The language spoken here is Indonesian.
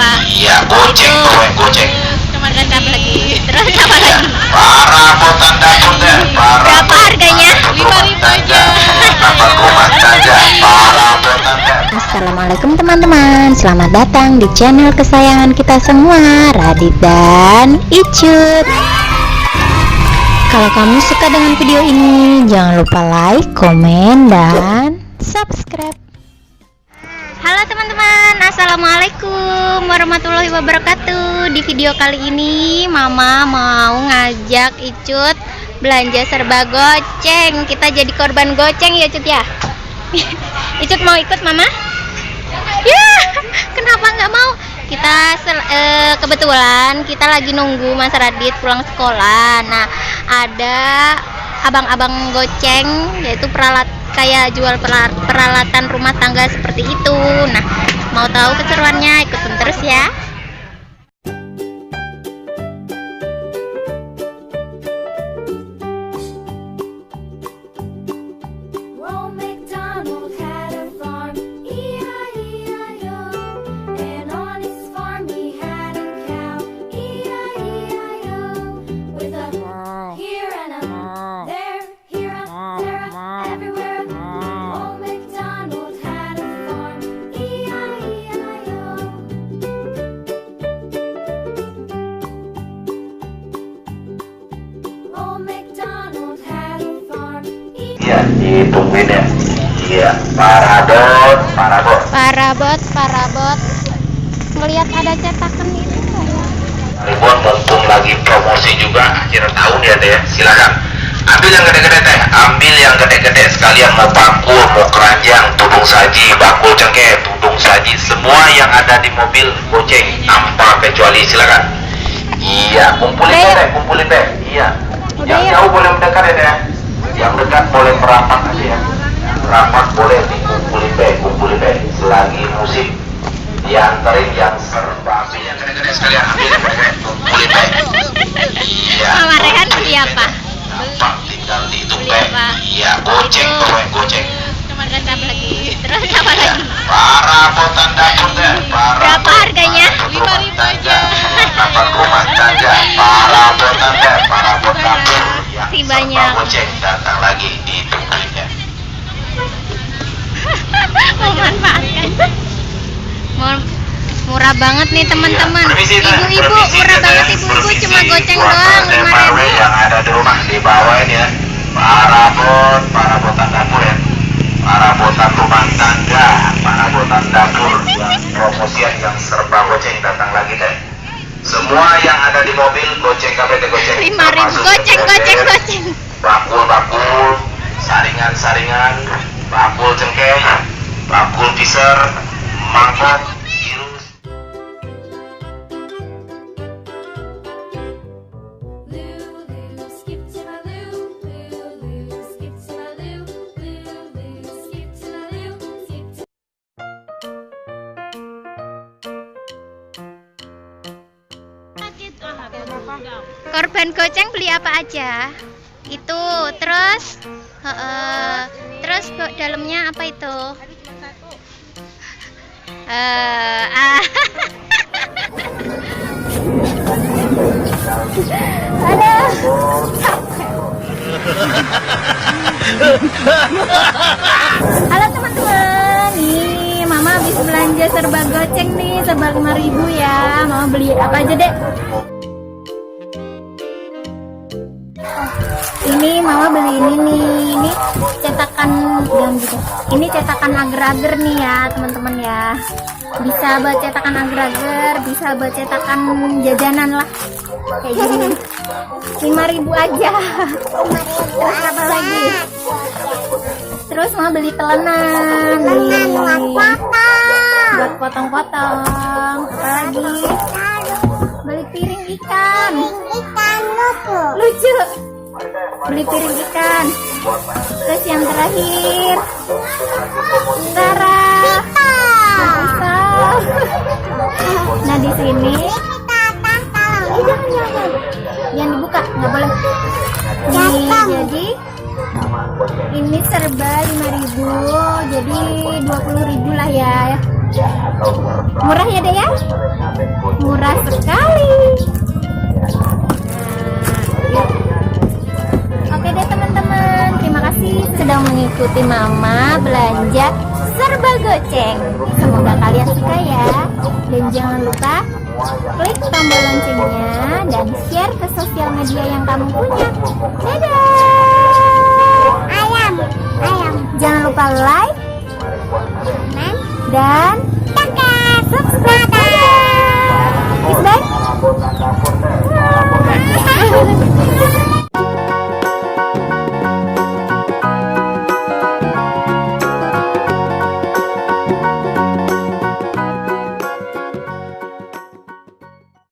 apa? Iya, goceng, goceng. Kemarin apa lagi? Terus apa lagi? Perabotan dapur deh. Berapa harganya? 5.000 aja. Dapat rumah tangga. Perabotan deh. Assalamualaikum teman-teman, selamat datang di channel kesayangan kita semua, Radit dan Icut. Kalau kamu suka dengan video ini, jangan lupa like, komen, dan subscribe. Halo teman-teman, assalamualaikum warahmatullahi wabarakatuh. Di video kali ini Mama mau ngajak Icut belanja serba goceng. Kita jadi korban goceng ya Cut ya. Icut mau ikut Mama? Ya, kenapa nggak mau? Kita kebetulan kita lagi nunggu Mas Radit pulang sekolah. Nah, ada abang-abang goceng, yaitu kayak jual peralatan rumah tangga seperti itu. Nah, mau tahu keseruannya, ikutin terus ya. Iya, ditungguin ya. Iya, Parabot. Melihat ada cetakan itu. Ribuan mumpung lagi promosi juga akhir tahun ya teh. Silakan. Ambil yang gede-gede teh. Ambil yang gede-gede sekalian, mau bakul, mau keranjang, tudung saji, bakul cengkeh, tudung saji, semua yang ada di mobil goceng tanpa kecuali. Silakan. Iya, kumpulin teh. Iya. Yang jauh boleh mendekat ya teh. Yang dekat boleh merapat aja ya. Merapat boleh kumpulin deh. Selagi musik dianterin yang serba. Ambil yang gede-gede sekalian, ambil yang gede-gede, kumpulin deh. Iya. Mama Rehan beli apa? Gampang, tinggal dihitung Beli deh. apa? Iya, goceng. Kemarin apa lagi? Terus apa lagi? Perabotan dapur deh. Berapa harganya? 5.000 aja. Dapat rumah tangga. Perabotan deh. Parabot dapur. Si banyak. Goceng datang lagi ditungguinnya. Memanfaatkan. Murah banget nih teman-teman. Ibu-ibu murah banget, ibu-ibu cuma goceng doang 5.000. Yang ada di rumah dibawain ya. Perabotan dapur ya. Perabotan rumah tangga, perabotan dapur, yang promosian yang serba goceng datang lagi deh. Semua yang ada di mobil goceng, KBT goceng. 5.000 goceng. Bakul, saringan, bakul cengkeh, bakul piser, mangkok, virus. Korban goceng beli apa aja? Itu terus dalamnya apa itu? Halo teman-teman, nih Mama habis belanja serba goceng nih, serba 5.000 ya. Mama beli apa aja deh? Ini Mama beli ini nih, ini cetakan yang gitu. Ini cetakan agar-agar nih ya teman-teman ya. Bisa buat cetakan agar-agar, bisa buat cetakan jajanan lah. Kayak gini. 5.000 aja. Terus apa lagi? Terus Mama beli telenan nih. Buat potong-potong. Apa lagi? Beli piring ikan. Lucu. Beli piring ikan. Terus yang terakhir Sarah. Nah di sini jangan dibuka, nggak boleh. Jadi ini serba 5.000, jadi 20.000 lah ya. Murah ya deh ya, murah sekali. Nah, yuk. Oke deh teman-teman, terima kasih sudah mengikuti Mama belanja serba goceng. Semoga kalian suka ya. Dan jangan lupa klik tombol loncengnya dan share ke sosial media yang kamu punya. Dadah. Ayam. Jangan lupa like dan